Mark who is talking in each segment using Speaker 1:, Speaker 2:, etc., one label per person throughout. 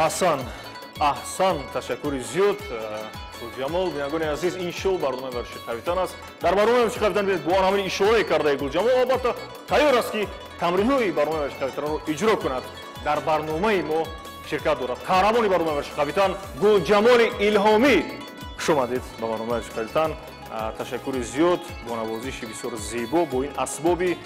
Speaker 1: Асан, аҳсан, ташаккури зиёд. Гулҷамол, бинагони азиз, ин шоу барнома барши қавитан аст. Дар барномаи барши қавитан бинед бо он ҳамин ишораи кардаи Гулҷамол албатта тайёр аст ки тамринҳои барномаи барши қавитанро иҷро кунад. Дар барномаи мо ширкат дорад қаҳрамони барномаи барши қавитан Гулҷамоли Илҳомӣ. Хуш омадед ба барномаи барши қавитан. Ташаккури зиёд бо навозиши бисёр зебо бо ин асбоби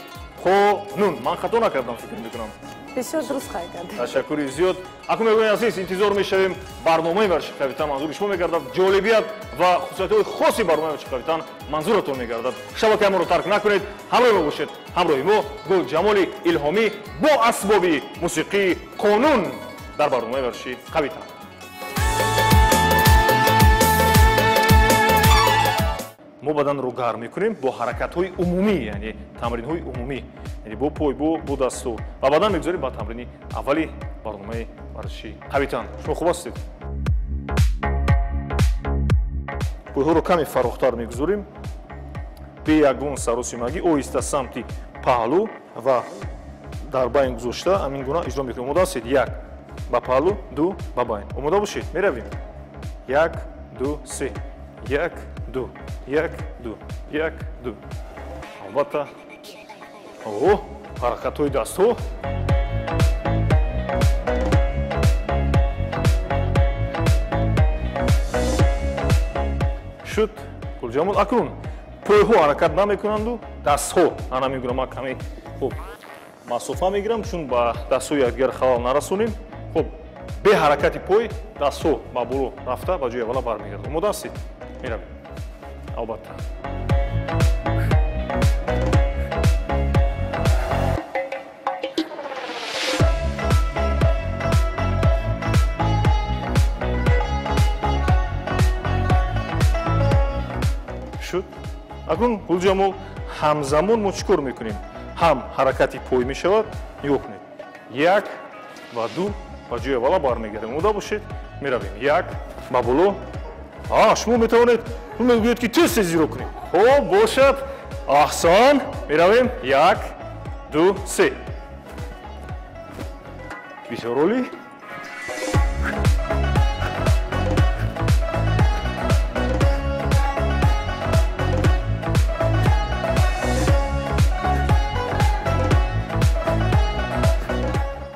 Speaker 1: қонун. Ман хато накардам, фикр мекунам.
Speaker 2: Бисёр дуруст кардед.
Speaker 1: Ташаккури зиёд. Акун мегӯям азиз, интизор мешавем барномаи барши қавитан манзури шумо мегардад. Ҷолибият ва хусусиятҳои хоси барномаи барши қавитан манзуратон мегардад. Шабакаи моро тарк накунед, ҳамроҳи мо бошед. Ҳамроҳи мо Гулҷамоли Илҳомӣ бо асбоби мусиқии қонун дар барномаи барши қавитан. мо баданро гарм мекунем бо ҳаракатҳои умумӣ, яъне тамринҳои умумӣ, яъне бо пой, бо дасту ва баъдан мегузорем ба тамрини аввали барномаи варзиши қавитан. Шумо хуб ҳастед? пойҳоро каме фарохтар мегузорем. бе ягон саросимагӣ оҳиста самти паҳлӯ ва дар байн гузошта ҳамин гуна иҷро мекунем. Омода ҳастед? Як ба паҳлӯ, ду ба байн. Омода бошед? Меравем. Як, ду, се. Як, ду, як, ду, як, ду. Албатта ҳаракатҳои дастҳо. Шуд. Гулҷамол, акнун пойҳо ҳаракат намекунанду дастҳо ана мегӯрам. Ман каме хуб масофа мегирам, чун ба дастҳои якдигар халал нарасонем. Хуб, бе ҳаракати пой дастҳо ба боло рафта ба ҷои аввала бармегардад. Омода ҳастед? Меравем. Албатта. Шуд. Акнун Гулҷамол ҳамзамон мо чӣ кор мекунем? Ҳам ҳаракати пой мешавад, нигоҳ кунед. Як ва ду ба ҷои аввала бармегардем. Омода бошед? Меравем. Як ба боло. Шумо метавонед мегӯед ки тез иҷро кунед. Хуб, бошад. Аҳсон. Меравем. Як, ду, се. Бисёр олӣ.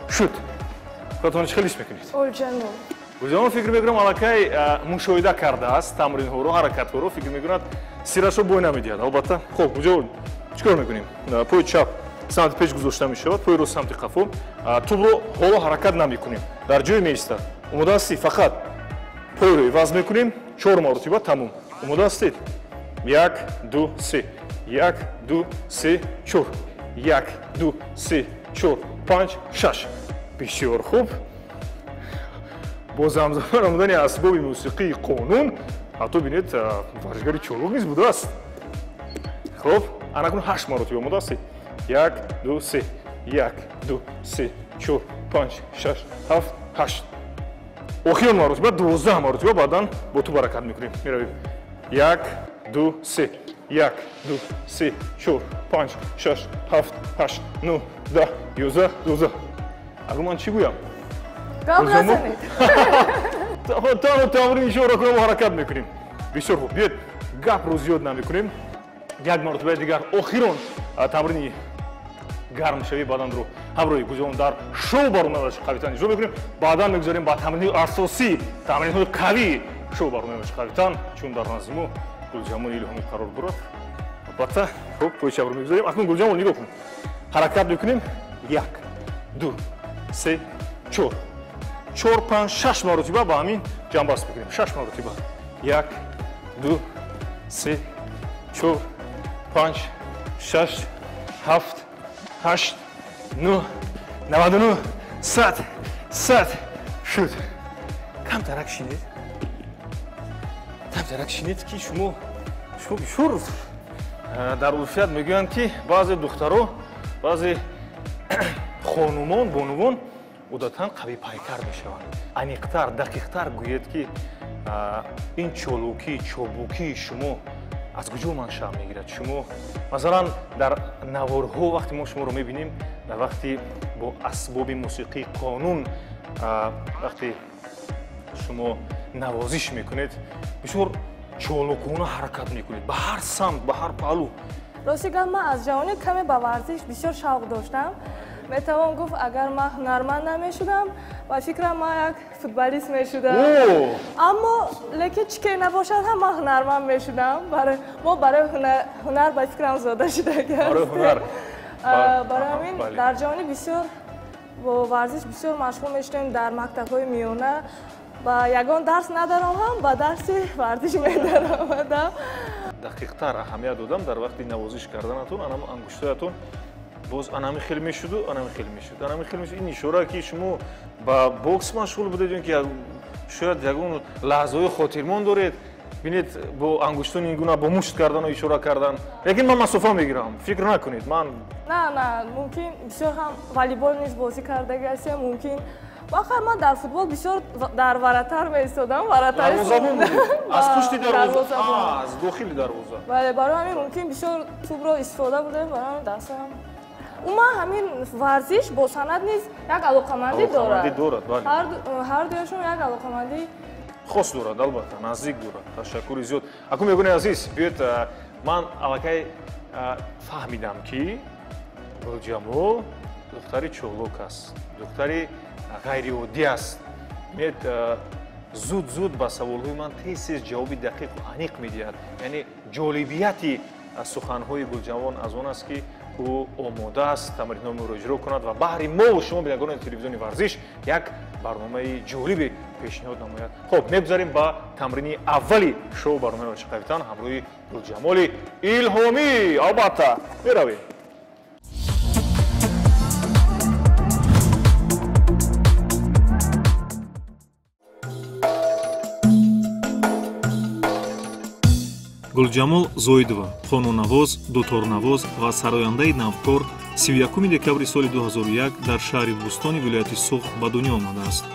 Speaker 1: Шуд. Худтон чӣ хел ҳис мекунед?
Speaker 2: Гулҷамол.
Speaker 1: Гулҷамол фикр мекунам аллакай мушоҳида кардааст тамринҳоро, ҳаракатҳоро. фикр мекунад сирашро бой намедиҳад. Албатта. Хуб, Гулҷамол чӣ кор мекунем? Пои чап самти пеш гузошта мешавад, пои рост самти қафо. тубро ҳоло ҳаракат намекунем, дар ҷое меистад. Омода ҳастед? Фақат пойро иваз мекунем 4 маротиба тамом. Омода ҳастед? Як, ду, се. Як, ду, се, 4. Як, ду, се, 4, 5, 6. бисёр хуб. бо замзама омадани асбоби мусиқии қонун ҳатто бинед варзишгари чолук низ будааст. хуб, анакун 8 маротиба. омода ҳастед? Як, ду, се. Як, ду, се, 4, 5, 6, 7, 8. охирон маротиба 12 маротиба баъдан бо ту баракат мекунем. Меравем. Як, ду, се. Як, ду, се, 4, 5, 6, 7, 8, 9, 10, 11, 12. акнун ман чӣ гӯям?
Speaker 2: Гап назанед.
Speaker 1: Тамо тамрини шумо кунем ҳаракат мекунем. бисёр хуб. биёед гапро зиёд намекунем. як маротибаи дигар охирон тамрини гармшавии баданро ҳамроҳи Гулҷамол дар шоу барномаи барши қавитан иҷро мекунем. баъдан мегузорем ба тамрини асосӣ, тамринҳои қавӣ шоу барномаи барши қавитан, чун дар назди мо Гулҷамоли Илҳомӣ қарор дорад. албатта. хуб, пои чапро мегузорем. акнун Гулҷамол нигоҳ кун. ҳаракат мекунем. як, ду, се, 4, 4, 5, 6 маротиба ба ҳамин ҷамбаст мекунем. 6 маротиба. Як, ду, се, 4, 5, 6, 7, 8, 9, 99, 100, 100. Шуд. камтарак шинед. камтарак шинед ки шумо бисёр дар урфият мегӯянд ки баъзе духтаро, баъзе хонумон, бонувон одатан қавипайкар мешаванд. аниқтар, дақиқтар гӯед ки ин чолукӣ, чобукии шумо аз куҷо маншаъ мегирад. шумо масалан дар наворҳо вақте мо шуморо мебинем, дар вақти бо асбоби мусиқии қонун вақте шумо навозиш мекунед бисёр чолокона ҳаракат мекунед ба ҳар самт ба ҳар паҳлӯ.
Speaker 2: рости гап ман аз ҷавонӣ каме ба варзиш бисёр шавқ доштам. метавон гуфт агар ман ҳунарманд намешудам ба фикрам ман як футболист мешудам. аммо лекин чӣ ки набошад ҳам ман ҳунарманд мешудам. мо барои ҳунар ба фикрам зода шудагам. барои ҳамин дар ҷавонӣ бисёр бо варзиш бисёр машғул мешудем дар мактабҳои миёна. ба ягон дарс надаром ҳам ба дарси варзиш медаромадам.
Speaker 1: дақиқтар аҳамият додам дар вақти навозиш карданатон ангуштоятон боз анами хел мешуду ин ишора ки шумо ба бокс машғул будед ё ки шояд ягон лаҳзаҳои хотирмон доред бинед бо ангуштон ин гуна бо мушт кардану ишора кардан. лекин ман масофа мегирам, фикр накунед. ман
Speaker 2: на мумкин бисёр ҳам волейбол низ бозӣ кардаги ҳастем. мумкин бахар ман дар футбол бисёр дар варатар меистодам.
Speaker 1: дарвоза будед аз пушти дарвоза аз дохили дарвоза.
Speaker 2: бале барои ҳамин мумкин бисёр тӯбро истифода будем. барои ҳамин дастам умуман ҳамин варзиш бо санъат низ як алоқамандӣ дорад. ҳар дуяшон як алоқамандӣ
Speaker 1: хос дорад, албатта наздик дорад. ташаккури зиёд. акун мегӯни азиз биёед ман аллакай фаҳмидам ки гулҷамол духтари чолок аст, духтари ғайриоддӣ аст. зуд ба саволҳои ман тез ҷавоби дақиқу аниқ медиҳад. яъне ҷолибияти суханҳои гулҷамол аз он аст ки ӯ омода аст тамринҳоеро иҷро кунад ва баҳри мо шумо бинагони телевизиони варзиш як барномаи ҷолибе пешниҳод намояд. хоб мегузарем ба тамрини аввали шоу барномаи Очиқ капитан ҳамроҳи гулҷамоли илҳомӣ. албатта меравем.
Speaker 3: гулҷамол зоидова қонуннавоз, дуторнавоз ва сарояндаи навкор 31 декабри соли 2001 дар шаҳри Бӯстони вилояти Суғд ба дунё омадааст.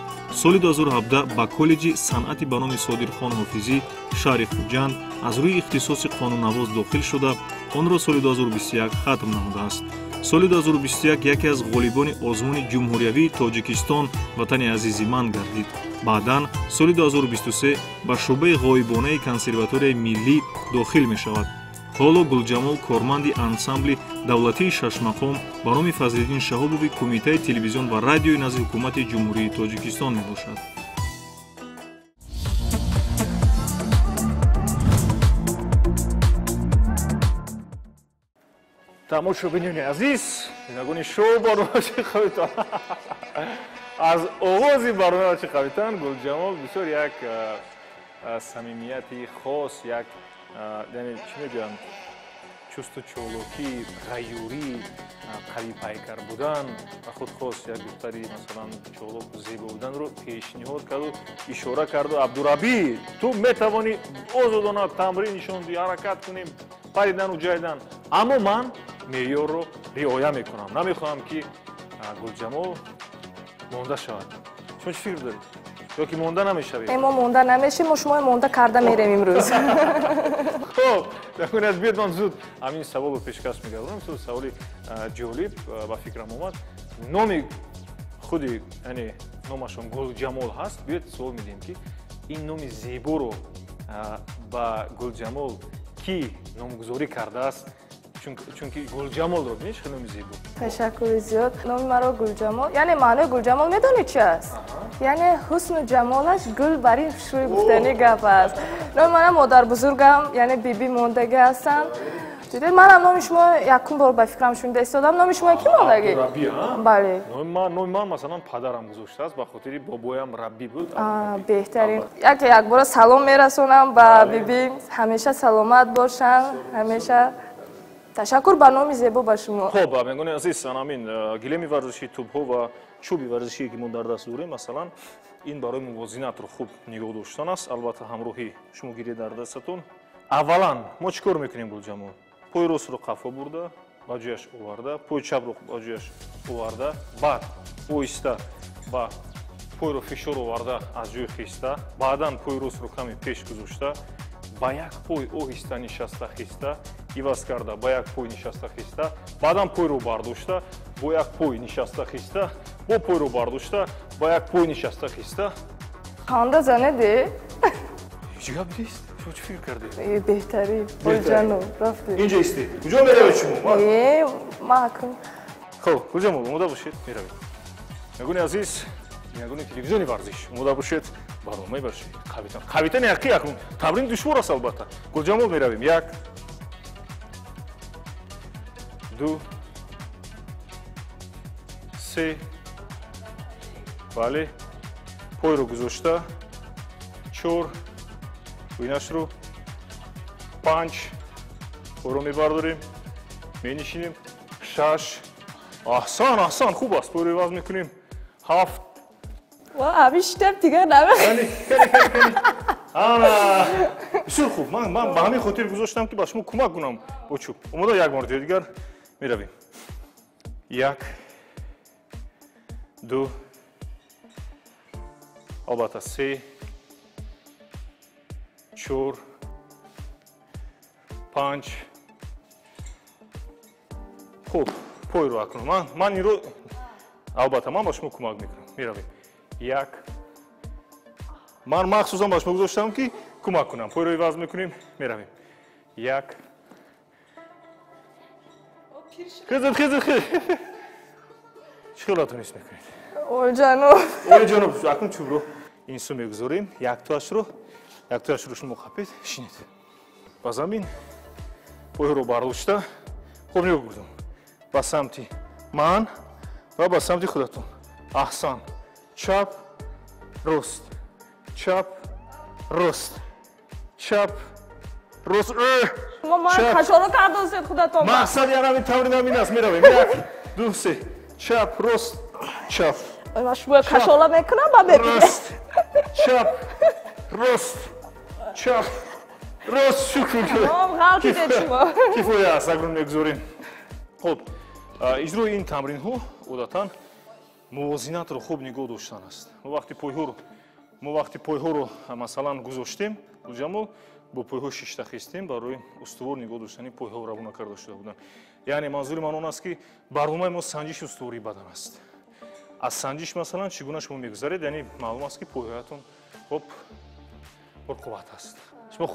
Speaker 3: соли 2017 ба коллеҷи санъати ба номи Содирхон Ҳофизӣ шаҳри Хуҷанд аз рӯи ихтисоси қонуннавоз дохил шуда, онро соли 2021 хатм намудааст. соли 2021 яке аз ғолибони озмуни ҷумҳуриявии Тоҷикистон ватани азизи ман гардид. баъдан соли 2023 ба шуъбаи ғоибонаи консерваторияи миллӣ дохил мешавад. ҳоло гулҷамол корманди ансамбли давлатии шашмақом ба номи Фазлиддин Шаҳобови Кумитаи телевизион ва радиои назди ҳукумати ҷумҳурии Тоҷикистон мебошад.
Speaker 1: тамошобинони азиз, бинагони шоу барномаи Очиқ капитан. аз оғози барномаи Очиқ капитан гулҷамол бисёр як самимияти хос, як чӣ мегӯям, чусту чолокӣ, ғайёрӣ, қавипайкар будан ва худ хос як духтари масалан чолок зебо буданро пешниҳод карду, ишора карду. абдураббӣ, ту метавонӣ озодона тамрин нишон диҳӣ, ҳаракат кунем, паридану ҷайдан. аммо ман меъёрро риоя мекунам. намехоҳам ки гулҷамол монда шавад. шумо чӣ фикр доред? ё ки монда намешавед?
Speaker 2: мо монда намешем, мо шумо монда карда мерем имрӯз.
Speaker 1: хоб якуназ биёд ман зуд ҳамин саволро пешкаш мегардонам. саволи ҷолиб ба фикрам омад. номи худи яъне номашон гулҷамол ҳаст. биёд суол медиҳем ки ин номи зеборо ба гулҷамол кӣ номгузорӣ кардааст? чунки гулҷамолро биниш хеле номи зебо.
Speaker 2: ташаккури зиёд. номи маро гулҷамол, яъне маънои гулҷамол медонед чӣ аст? яъне ҳусну ҷамолаш гул бар ин хушрӯи гуфтани гап аст. номи манам модарбузургам, яъне биби мондаги ҳастанд. дидед манам номи шумо якум бор ба фикрам шунда истодам. номи шумо кӣ мондагӣ? бале.
Speaker 1: номи ман масалан падарам гузоштааст ба хотири бобоям Раббӣ буд.
Speaker 2: беҳтарин. як бора салом мерасонам ба бибим. ҳамеша саломат бошанд. ҳамеша ташаккур ба номи зебо ба шумо.
Speaker 1: хоб мегӯни азиз, ҳамин гилеми варзиши тӯбҳо ва чӯби варзишие ки мо дар даст дорем, масалан ин барои мувозинатро хуб нигоҳ доштан аст. албатта ҳамроҳи шумогирӣ дар дастатон. аввалан мо чӣ кор мекунем гулҷамол? пои ростро қафо бурда ба ҷояш оварда, пои чапро ба ҷояш оварда, баъд оҳиста ба пойро фишор оварда аз ҷой хиста, баъдан пои ростро каме пеш гузошта, ба як пой оҳиста нишаста хиста, иваз карда ба як пой нишаста хиста, баъдан пойро бардошта, бо як пой нишаста хиста, бо пойро бардошта, ба як пой нишаста хиста.
Speaker 2: خانده زنده
Speaker 1: هیچ گپ نیست. شما چی فکر کردی؟
Speaker 2: بهتری جانو رفتی
Speaker 1: اینجا استی. کجا میروید شما؟
Speaker 2: محکوم
Speaker 1: خب کجا اومده باشید میروید. نگونی عزیز نگونی تلویزیونی ورزش اومده باشید برنامه باشید. کاپیتان یکی اکنون تمرین دشوار است البته. کجا میرویم؟ یک دو سه بله پای رو گذاشته چهار وینش رو پنج پای رو میبرداریم مینشینیم شش احسان خوب است پای رو عوض میکنیم هفت
Speaker 2: ابی شتب دیگه نمه
Speaker 1: بسیار خوب من به همین خاطر گذاشتم که با شما کمک کنم با چوب اومده یک مرتبه دیگر میرویم یک دو البته سه چهار پنج خوب پای رو اکنون من این رو البته من با شما کمک میکنم میرویم یک من مخصوصا با شما گذاشتم که کمک کنم پای رو عوض میکنیم میرویم یک خیزید چی خلاتونیست میکنید؟
Speaker 2: اوی جانو
Speaker 1: اکنون چوب رو این سو میگذاریم یک تاش رو شما خپید شینید با زمین پای رو برداشته خوب نگاه بردم با سمتی من و با سمتی خودتون احسان چپ راست چپ راست چپ راست
Speaker 2: من خشارو کردم سید خودتون
Speaker 1: مقصد یعنی همین تمرین همین است میرویم یک دو سه چپ راست چپ
Speaker 2: من شما خشارو میکنم با ببینم
Speaker 1: راست چپ راست چپ راست شکر
Speaker 2: غلطی دید شما
Speaker 1: کیفوی است اگر میگذاریم خب اجرای این تمرین ها عادتا موازنت رو خوب نگاه داشتن است ما وقتی پای ها رو مثلا گذاشتیم جمع با پای ها شش خستیم برای استوار نگاه داشتن پای ها رو روانه کرده شده بودن یعنی منظور من اون است که برنامه ما سنجش استواری بدن است از سنجش مثلا چگونه شما میگذارید یعنی معلوم است که پایهاتون خب پرقوت است شما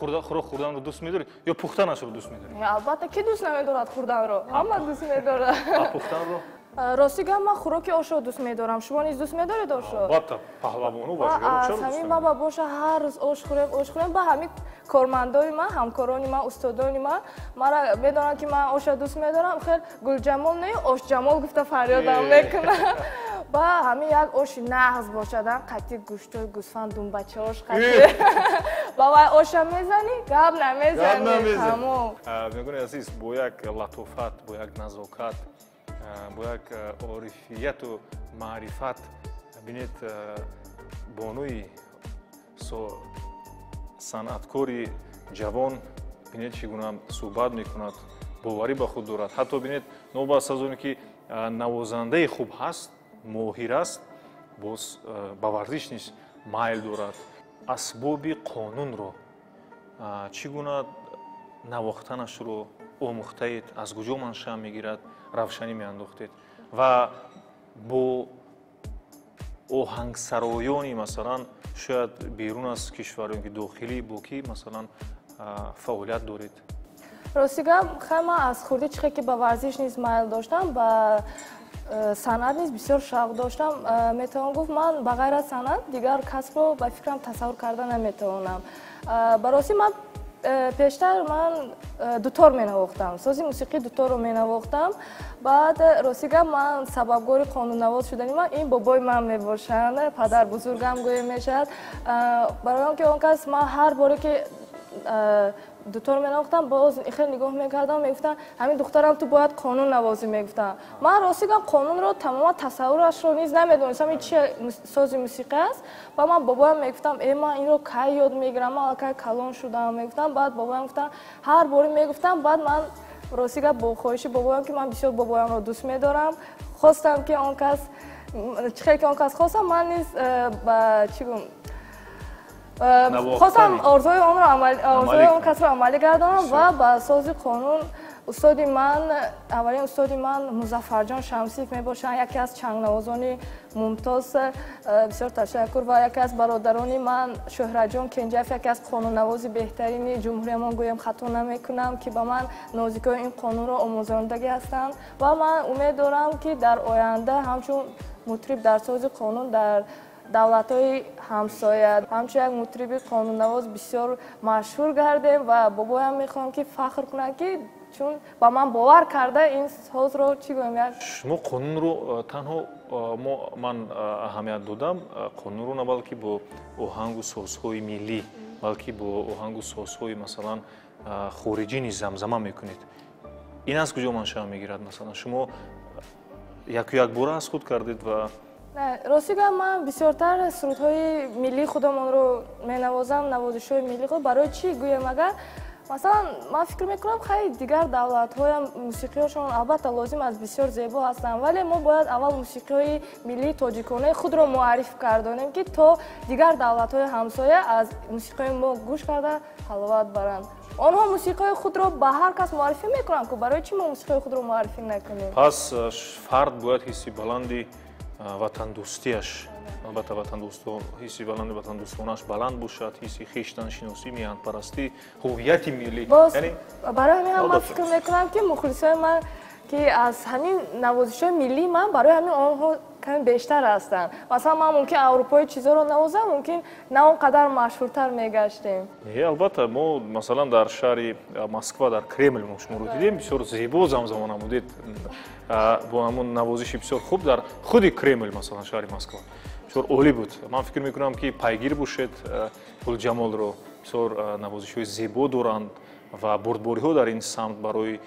Speaker 1: خوردن رو دوست می‌دارید یا پختنش رو دوست می‌دارید
Speaker 2: البته کی دوست نمی‌دارد خوردن رو همه دوست می‌دارد
Speaker 1: پختن رو
Speaker 2: راستی گم من خوراک آشو دوست می‌دارم شما نیز دوست می‌دارید آشو
Speaker 1: البته پهلوانو باشه چرا دوست
Speaker 2: همین بابا باشه هر روز آش خوریم با همین کارمندای من همکارانی من استادانی من مرا می‌دونن که من آش دوست می‌دارم خیر گل جمال نه آش جمال گفته فریادم میکنه با همین یک آش نغز باشدن قطعی گوشت گوسفند دون بچه‌اش قطعی بابا آش میزنی گاب نمیزنی تمام
Speaker 1: میگن عزیز با یک لطافت با یک نزاکت با یک عارفیت و معرفت ببینید بانوی صنعتکاری جوان ببینید چگونه صحبت میکند باوری به خود دارد حتی ببینید نوبت از اون که نوازنده خوب هست ماهر است باز به ورزش نیز مایل دارد اسباب قانون رو چگونه نواختنش رو آموختید از کجا منشأ میگیرد روشنی میانداختید و با آهنگسرایانی مثلا شاید بیرون از کشورهای داخلی بوکی مثلا فعالیت دارید
Speaker 2: راستی خیلی من از خورده چیزی که به ورزش نیز مایل داشتم و صنعت نیز بسیار شوق داشتم میتوانم گفت من بغیر از صنعت دیگر کسب رو به فکرم تصور کردن نمیتوانم براستی من پیشتر من دوتار می نواختم سازی موسیقی دوتار رو می نواختم بعد راستی من سببگوری قانون نواز شدنی من این بابای من می باشند پدر بزرگم گویی می شد برای که اون کس من هر باری که دوتار می نواختم باز خیلی نگاه می کردم می گفتن همین دخترم تو باید قانون نوازی می گفتن من راستی قانون رو تمام تصورش رو نیز نمیدونستم این چه سازی موسیقی است و من بابایم می گفتم ای من این رو کی یاد میگیرم من کی کلان شدم می گفتم بعد بابایم گفتن هر باری می گفتم بعد من راستی با خواهش بابایم که من بسیار بابایم رو دوست می دارم خواستم که اون کس چه که اون کس خواستم من نیز با چی گم خواستم آرزوی اون کس رو عملی گردانم و با سازی قانون устоди ман аввалин устоди ман Музаффарҷон Шамсиев мебошанд, яке аз чангнавозони мумтоз, бисёр ташаккур. Ва яке аз бародарони ман Шӯҳратҷон Кенҷаев, яке аз қонуннавози беҳтарини ҷумҳурия ман гӯям хато намекунам, ки ба ман нозикои ин қонунро омӯзондагӣ ҳастанд. Ва ман умед дорам, ки дар оянда ҳамчун мутриб дар сози қонун дар давлатҳои ҳамсоя ҳамчун як мутриби қонуннавоз бисёр машҳур гардем ва бобоям мехоҳам, ки фахр кунад, ки чун ба ман бовар карда ин созро чӣ гӯям як
Speaker 1: шумо қонунро танҳо ман аҳамият додам қонунро на балки бо оҳангу созҳои миллӣ, балки бо оҳангу созҳои масалан хориҷӣ низ замзама мекунед. ин аз куҷо маншаъ мегирад? Масалан шумо яку як бора аз худ кардед ва
Speaker 2: рости гӯям ман бисёртар сурудҳои миллии худамонро менавозам, навозишҳои миллии худ. Барои чӣ гӯям? Агар масалан ман фикр мекунам хеле дигар давлатҳоям мусиқиҳошон албатта лозим аст, бисёр зебо ҳастанд, вале мо бояд аввал мусиқиҳои миллии тоҷиконаи худро муарриф гардонем, ки то дигар давлатҳои ҳамсоя аз мусиқиҳои мо гӯш карда ҳаловат баранд. онҳо мусиқиҳои худро ба ҳар кас муаррифӣ мекунанд, ку барои чӣ мо мусиқиҳои худро муаррифӣ накунем? Пас
Speaker 1: фард бояд ҳисси баланди ватандӯстиаш, албатта ҳисси баланди ватандӯстонаш баланд бошад, ҳисси хештаншиносӣ, миҳнатпарастӣ, ҳуввияти миллӣ.
Speaker 2: Барои ҳамин ман фикр мекунам, ки мухлисои ман ки аз ҳамин навозишҳои миллии ман барои ҳамин онҳо каме бештар ҳастанд. Масалан ман мумкин аврупои чизоро навозам, мумкин на он қадар машҳуртар мегаштем.
Speaker 1: Албатта мо масалан дар шаҳри Москва дар Кремл мо шуморо дидем, бисёр зебо замзама намудед бо ҳамон навозиши бисёр хуб дар худи Кремл, масалан шаҳри Москва бисёр олӣ буд. Ман фикр мекунам, ки пайгир бошед Гулҷамолро, бисёр навозишҳои зебо доранд ва бурдбориҳо дар ин самт барои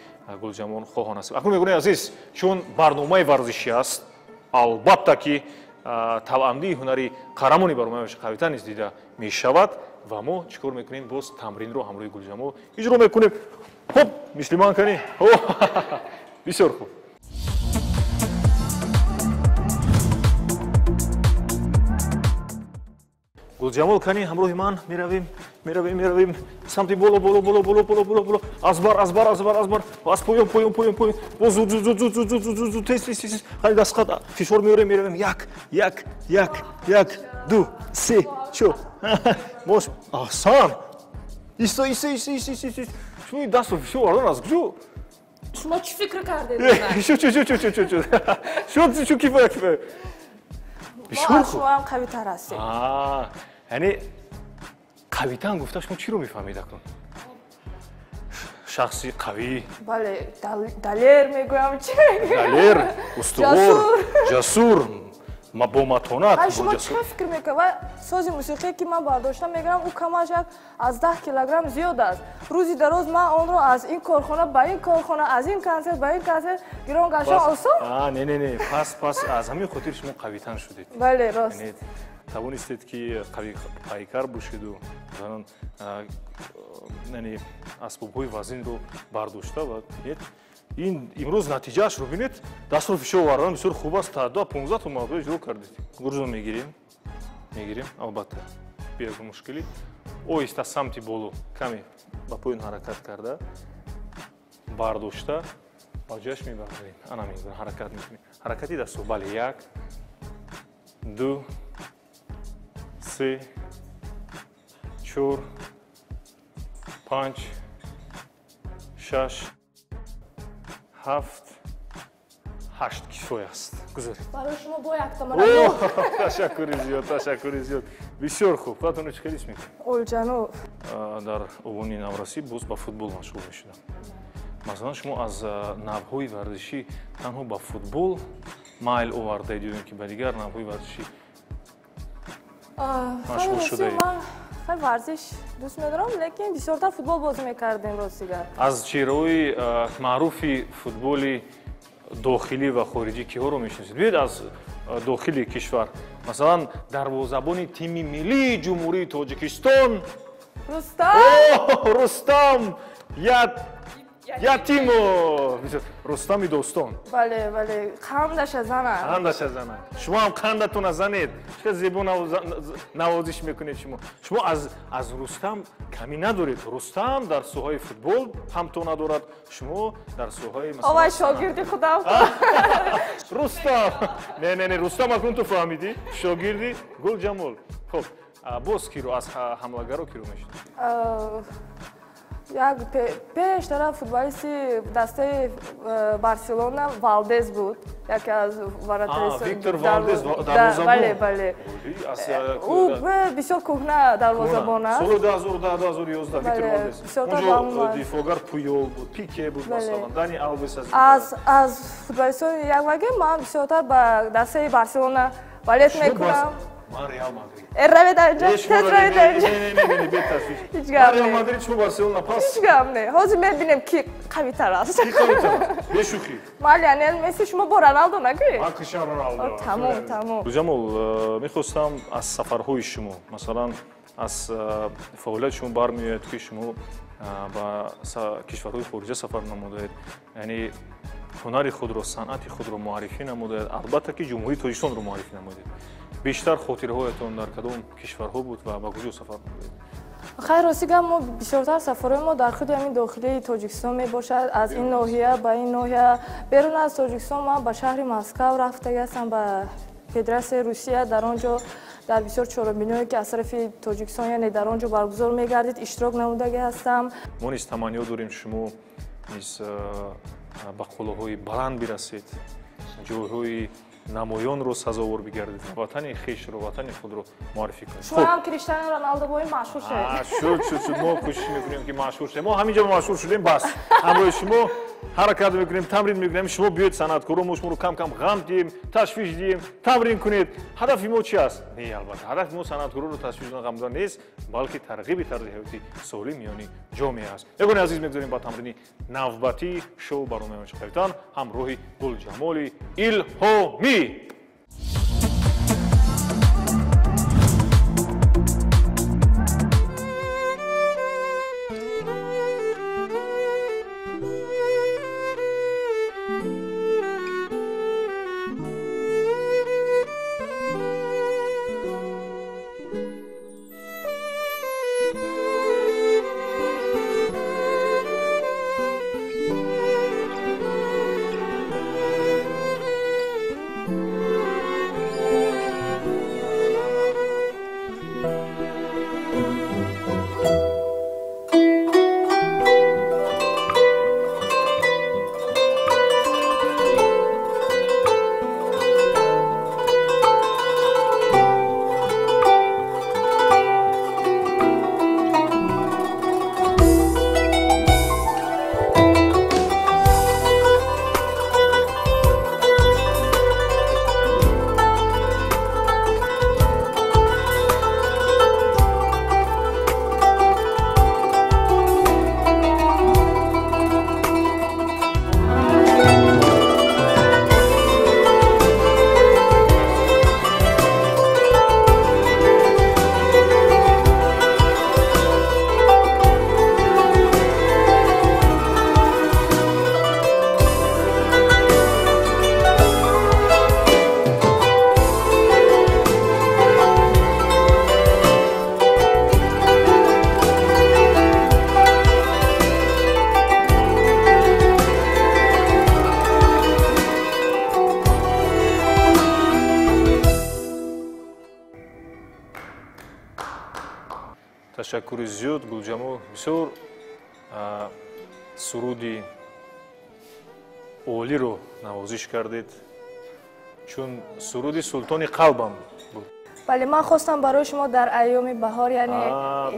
Speaker 1: Гулҷамол хоҳанд аст. Акнун мегӯем азиз, чун барномаи варзишӣ аст, албатта ки тавъандии ҳунари қаҳрамони барномаи варзишӣ қавитар низ дида мешавад ва мо чӣ кор мекунем? Боз тамринро ҳамроҳи Гулҷамол иҷро мекунем. Хоп, мисли ман канӣ. Бисёр хуб. Гулҷамол кани ҳамроҳи ман меравем самти боло азбар аз поён боз зуд тез ҳали дастхат фишор меравем 1 2 3 4 бош аҳсан иста шумо дастро фишор вардан аз куҷо
Speaker 2: шумо чӣ фикр кардед?
Speaker 1: шо кифоя
Speaker 2: шумоам қавитар ҳастем.
Speaker 1: яъне қавитан гуфта шумо чиро мефаҳмед акнун? шахси қавӣ?
Speaker 2: Бале, далер мегӯям, чӣ мегӯям?
Speaker 1: Далер, устувор, ҷасур, бо матонат.
Speaker 2: Шумо чӣ фикр мекунед? сози мусиқие ки ман бардоштам мегӯям, ӯ камаш як аз 10 килограмм зиёд аст. рӯзи дароз ман онро аз ин корхона ба ин корхона, аз ин консерт ба ин консерт гирон гаштам осон?
Speaker 1: Не, пас аз ҳамин хотир шумо қавитан шудед.
Speaker 2: Бале, рост.
Speaker 1: тавонистед ки қавикар бошеду асбобҳои вазнро бардошта ва ин имрӯз натиҷаашро бинед. Дастро фишор вардан бисёр хуб аст. Та 15 то мавзӯъ иҷро кардед. гурзо мегирем албатта беяк мушкилӣ оҳиста самти боло каме ба поён ҳаракат карда бардошта ба ҷояш мебарем. ана мегӯям ҳаракат мекунем. ҳаракати дастро бале 1 2 3 4 5 6 7 8 кифоя аст. гузоред.
Speaker 2: барои шумо бо як тамрин.
Speaker 1: ташаккури зиёд. бисёр хуб. худатонро чӣ хелис мекунед?
Speaker 2: олҷаноб.
Speaker 1: дар овони наврасӣ боз ба футбол машғул мешудам. масалан шумо аз навъҳои варзишӣ танҳо ба футбол майл овардаед ё ки ба дигар навъҳои варзишӣ машғул шудаед?
Speaker 2: хеле варзиш дӯст медорам, лекин бисёртар футбол бозӣ мекардем ростига.
Speaker 1: аз чеҳраҳои маъруфи футболи дохилӣ ва хориҷӣ киҳоро мешиносед? биёед аз дохили кишвар масалан дарвозабони тими миллии ҷумҳурии тоҷикистон
Speaker 2: рустам
Speaker 1: рустам ятимо рустами достон
Speaker 2: бале бале қандаша занад
Speaker 1: қандаша занад шумо ҳам қандатона занед чӣ зебо навозиш мекунед шумо аз рустам камӣ надоред рустам дар соҳаи футбол ҳамто надорад шумо дар соҳаи
Speaker 2: овай шогирди худам
Speaker 1: рустам не рустам акун ту фаҳмидӣ шогирди гулҷамол хоб боз киро аз ҳамлагаро киро мешуд
Speaker 2: як пештара футболисти дастаи барселона валдес буд яке аз
Speaker 1: виктор валдес дарвозабон
Speaker 2: бале ӯ бисёр кӯҳна дарвозабон аст
Speaker 1: соли 2010-2011 виктор валдес онҷо дифогар пуёл буд пике буд масалан дани алвес
Speaker 2: аз футболистони якваге ман бисёртар ба дастаи барселона валет мекунам
Speaker 1: ман реал мадрид
Speaker 2: раве дар инҷо раве дар инҷо ҳеҷ гап
Speaker 1: реал мадрид шумо барселона пас
Speaker 2: ҳеҷ гап не ҳозир мебинем ки қавитар аст
Speaker 1: бешухӣ
Speaker 2: ман лионел месси шумо бо роналдо нагӯед
Speaker 1: ман кришиано роналдо
Speaker 2: тамом
Speaker 1: гулҷамол мехостам аз сафарҳои шумо масалан аз фаъолияти шумо бармеояд ки шумо ба кишварҳои хориҷа сафар намудаед яъне ҳунари худро санъати худро муаррифӣ намудаед албатта ки ҷумҳурии тоҷикистонро муаррифӣ намудед бештар хотираҳоятон дар кадом кишварҳо буд ва ба куҷо сафар намудед
Speaker 2: хайр рости гап мо бисёртар сафарҳои мо дар худи ҳамин дохилии тоҷикистон мебошад аз ин ноҳия ба ин ноҳия берун аз тоҷикистон ман ба шаҳри Москав рафтагастам ба федератсияи Русия дар он ҷо дар бисёр чорабиное ки аз тарафи тоҷикистон яъне дар он ҷо баргузор мегардид иштирок намудага ҳастам
Speaker 1: мо низ таманниё дорем шумо низ ба қуллаҳои баланд бирасед ҷойҳои намоёнро сазовор бигардед ватани хешро ватани худро муаррифӣ кунед
Speaker 2: шумо ҳам Криштиану Роналдубои машҳур шавед
Speaker 1: шуд мо кӯшиш мекунем ки машҳур шудем мо ҳамин ҷо машҳур шудем бас ҳамроҳи шумо ҳаракат мекунем тамрин мекунем шумо биёед санъаткоро мо шуморо кам кам ғам диҳем ташвиш диҳем тамрин кунед ҳадафи мо чи аст не албатта ҳадафи мо санъаткороро ташвиш додан ғамдодан нест балки тарғиби тарзи ҳаёти солим миёни ҷомеа аст ягони азиз мегузорем ба тамрини навбатии шоу барномаи Манчи Қавитан ҳамроҳи Гулҷамоли Илҳомӣ ташаккури зиёд Гулҷамол бисёр суруди олиро навозиш кардед чун суруди султони қалбам буд
Speaker 2: бале ман хостам барои шумо дар айёми баҳор яъне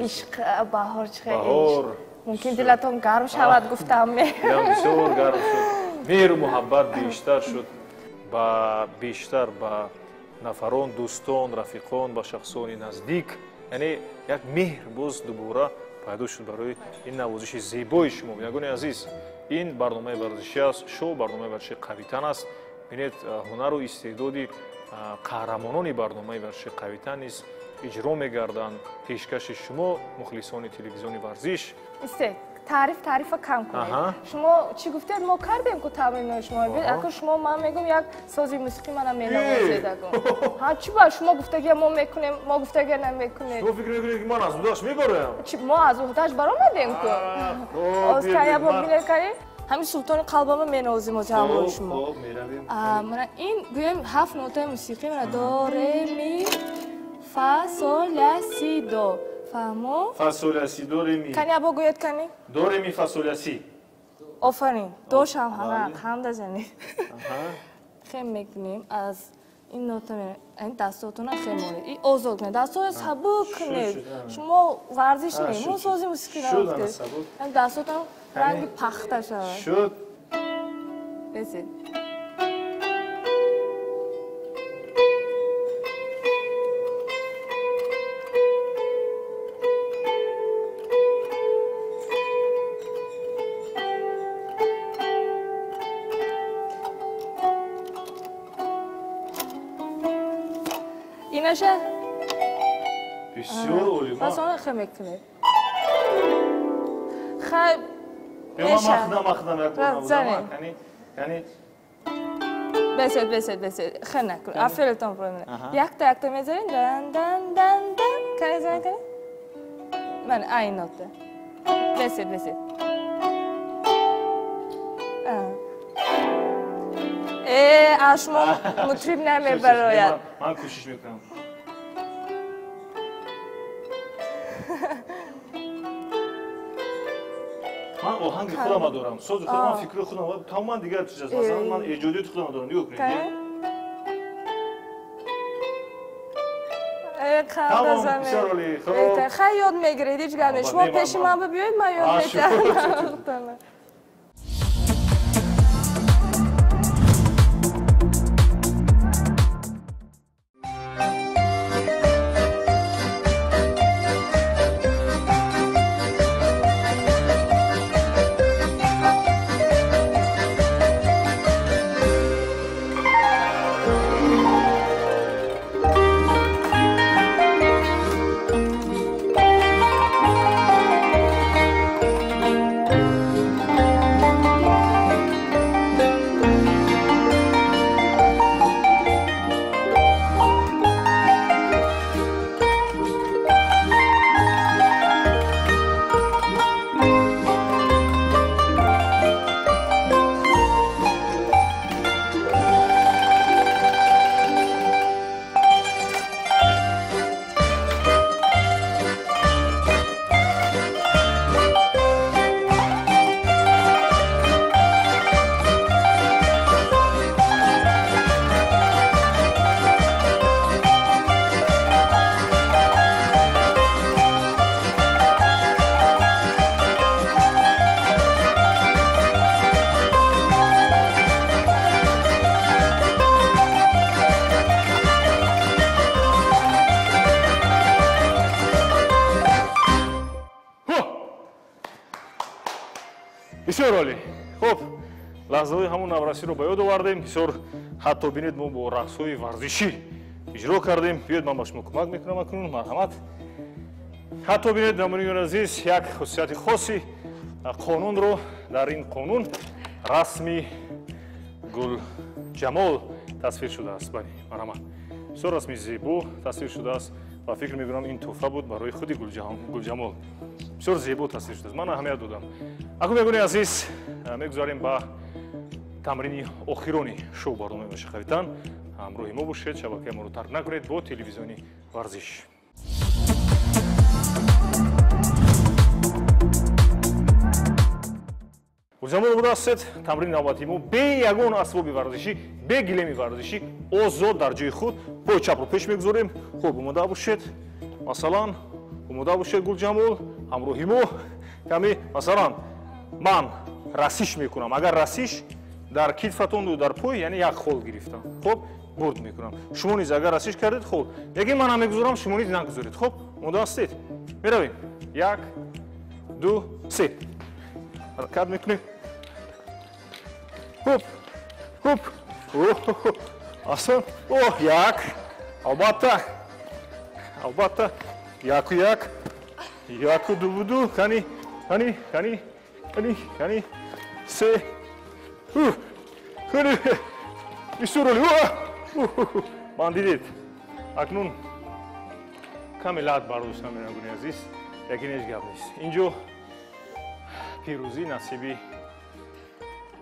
Speaker 2: ишқ баҳор чихел мумкин дилатон гарм шавад гуфтам
Speaker 1: бисёр гарм шуд меҳру муҳаббат бештар шуд бештар ба нафарон дӯстон рафиқон ба шахсони наздик яъне як меҳр боз дубора пайдо шуд барои ин навозиши зебои шумо ягони азиз ин барномаи варзишӣ аст шоу барномаи варзиши Қавитан аст бинед ҳунару истеъдоди қаҳрамонони барномаи варзиши Қавитан низ иҷро мегарданд пешкаши шумо мухлисони телевизиони варзиш
Speaker 2: تعریف کم کنید. شما چی گفتید ما کردیم که تمرین شما اگر شما من میگم یک سازی موسیقی منم مینوازید ها چی با شما گفته که ما میکنیم ما گفته که نمیکنید
Speaker 1: شما فکر میکنید که من از اوداش میگورم
Speaker 2: ما از اوداش برآمدیم که از کیا با بینه کاری همین سلطان قلبم مینوازیم و جواب شما من این گویم 7 نوته موسیقی من دو ره می فا سول لا سی دو فهمو
Speaker 1: فا سول لا سی دو ره می
Speaker 2: کنی ابا گوید کنی
Speaker 1: دو ره می فا سول لا سی
Speaker 2: آفرین دوش هم دزنی خیلی میکنیم از این نوته این دستاتون خیلی مورد این آزاد کنید دستات سبک کنید شما ورزش نید ما سازی موسیقی نرفتید این دستاتون رنگ پخته شود
Speaker 1: شد
Speaker 2: بسید اینشه
Speaker 1: بسیار عالی
Speaker 2: پس اون خیلی میکنید خیلی
Speaker 1: مخدم یعنی
Speaker 2: بسید خیلی نکن افیلتون پرمونه یک تا میذارین دن دن دن دن کنی زنی کنی من این نوته بسید اشما مطریب نمیبراید
Speaker 1: من کوشش میکنم من آهنگ خودم دارم ساز خودم من فکر خودم تمام دیگر چیز است مثلا من ایجادیت خودم دارم نگاه کنید تمام بسیار عالی
Speaker 2: خیلی یاد میگیرید هیچ گرد شما پیش من بیایید من یاد میگیرم
Speaker 1: بسیار عالی خب لحظه‌های همون نورسی رو به یاد آوردیم بسیار حتی بینید ما با رقص‌های ورزشی اجرا کردیم بیاید من با شما کمک میکنم اکنون مرحمت حتی بینید نمایندگان عزیز یک خصوصیت خاصی قانون رو در این قانون رسمی گل جمال تصویر شده است بله مرحمت بسیار رسمی زیبا تصویر شده است و فکر میکنم این تحفه بود برای خودی گل جمال بسیار زیبا تصویر شده است من اهمیت دادم اکنون میگونی عزیز میگذاریم با تمرینی آخرانی شو برنامه مشخویتن همراه ما باشید شبکه ما رو ترک نکنید با تلویزیونی ورزش گلجمال بوده است تمرین نوبتی ما به یگان اسباب ورزشی به گلیم ورزشی آزاد در جای خود پای چپ رو پیش میگذاریم خوب اومده باشید مثلا اومده باشید گلجمال همراه ما کمی مثلا من رسیش میکنم اگر رسیش در کتفتون و در پای یعنی یک خول گرفتم خب برد میکنم شما نیز اگر رسیش کردید خب یکی من هم میگذارم شما نیز نگذارید خب اومده هستید میرویم یک دو سه حرکت میکنیم خوب خوب اصلا اوه یک البته یک و دو کنی یعنی سه خیلی بسیاری من دیدید اکنون کمی لات برداشتم می‌کنم عزیز یکی نیست گپ نیست اینجا پیروزی نصیبی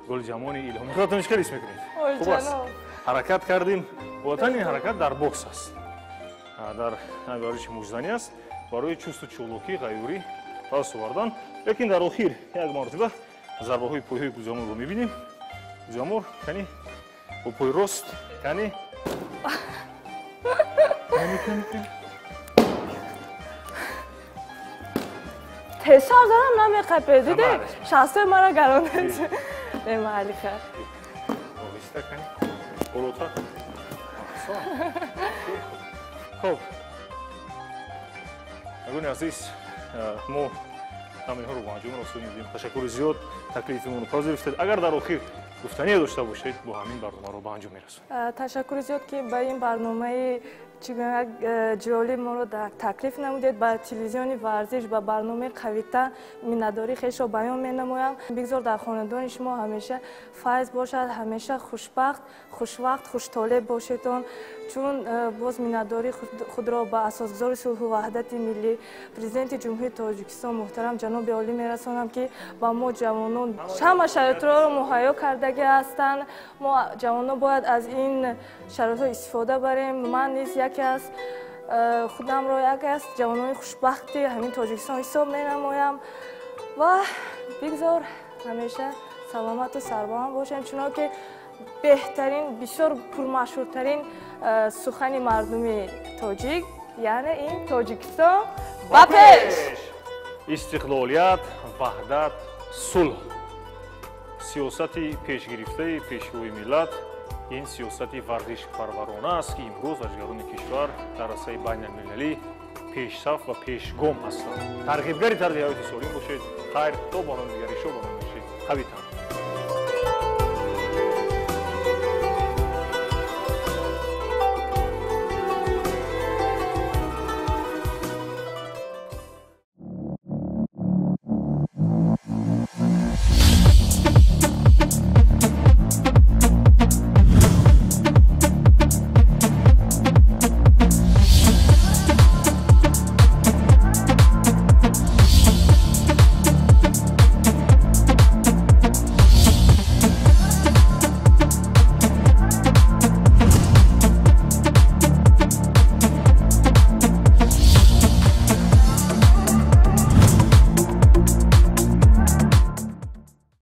Speaker 1: گل جمعونی الهامی خودتون چیکار می‌کنید خوب است حرکت کردیم البته این حرکت در بوکس است در ورزش موزدانی است برای چوست و چولوکی غیوری پاس آوردن لیکن در آخر یک مرتبه ضربه‌های پایهای گوزامور رو می‌بینیم گوزامور یعنی با پای راست یعنی
Speaker 2: تسار دارم نمیخواد دیده شاسته مرا گرانده به محلی کرد
Speaker 1: آهسته کنی بالاتر خب اگه عزیز ما همینها رو با انجام رسوندیم تشکر زیاد تکلیفمون رو پذیرفتید اگر در آخر گفتنی داشته باشید با همین برنامه رو به انجام میرسونیم
Speaker 2: تشکر زیاد که با این برنامه جالب ما رو تکلیف نمودید با تلویزیون ورزش و برنامه قوی‌تر مینداری خیش رو بیان می‌نمایم بگذار در خاندان شما همیشه فیض باشد همیشه خوشبخت خوشوقت خوشطالب باشیدون چون باز مینداری خود را با اساسگزار صلح و وحدت ملی پرزیدنت جمهوری تاجیکستان محترم جناب عالی میرسانم که با ما جوانان همه شرایط را مهیا کردگی هستند ما جوانان باید از این شرایط استفاده بریم من نیز یکی از خودم را یکی از جوانان خوشبختی همین تاجیکستان حساب می‌نمایم و بگذار همیشه سلامت و سربلند باشیم چنانکه بهترین بسیار پرمشهورترین سخن مردمی تاجیک یعنی این تاجیکستان با پیش
Speaker 1: استقلالیت وحدت صلح سیاستی پیش گرفته پیشروی ملت این سیاستی ورزش پرورانه است که امروز ورزشکاران کشور در عرصه بین المللی پیشرفت و پیشگام هستند ترغیبگری تربیتی سالم باشید خیر تا بانان دیگری شو بانان باشید